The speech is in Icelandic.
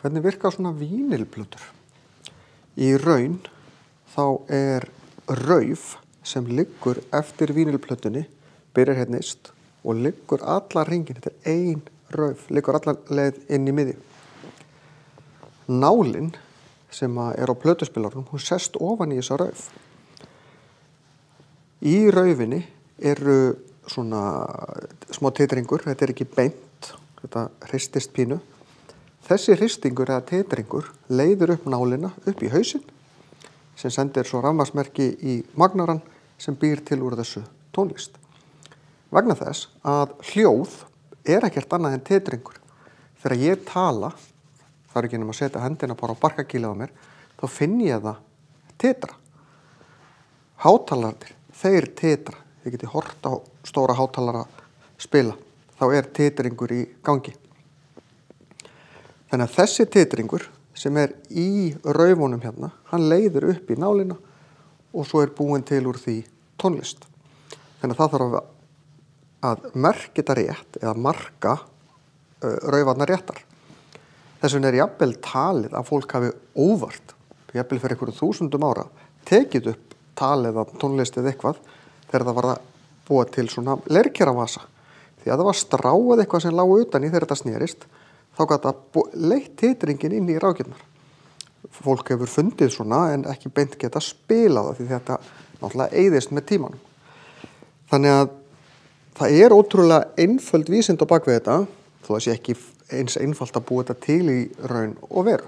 Hvernig virkar svona vínilplötur? Í raun þá rauf sem liggur eftir vínilplötunni, byrjar hérna yst og liggur allan hringinn, þetta ein rauf, liggur allan leið inn í miðju. Nálin sem á plötuspilaranum, hún sest ofan í þessa rauf. Í raufinni eru svona smá titringur, þetta ekki beint, þetta hristist pínu. Þessi hristingur eða titringur leiðir upp nálina upp í hausinn sem sendir svo rafmagnsmerki í magnarann sem býr til úr þessu tónlist. Vegna þess að hljóð ekkert annað en titringur. Þegar ég tala, það ekki nema að setja hendina bara á barkakýlið á mér, þá finn ég það titra. Hátalarnir, þeir titra. Þið getið hort á stóra hátalara spila. Þá titringur í gangi. Þannig að þessi titringur sem í raufunum hérna, hann leiðir upp í nálina og svo búin til úr því tónlist. Þannig að það þarf að merkja þetta rétt eða marka raufarnar réttar. Þess vegna jafnvel talið að fólk hafi óvart, jafnvel fyrir einhverjum 1000 ára, tekið upp talið af tónlist eða eitthvað þegar það var að búa til svona leirkeravasa. Því að það var stráið eitthvað sem lá utan í þegar þetta snerist, þá gat það leitt titringin inn í rákirnar. Fólk hefur fundið svona en ekki beint geta spilað það því þetta náttúrulega eyðist með tímanum. Þannig að það ótrúlega einföld vísind á bakvið þetta, þó það sé ekki eins einfalt að búa þetta til í raun og veru.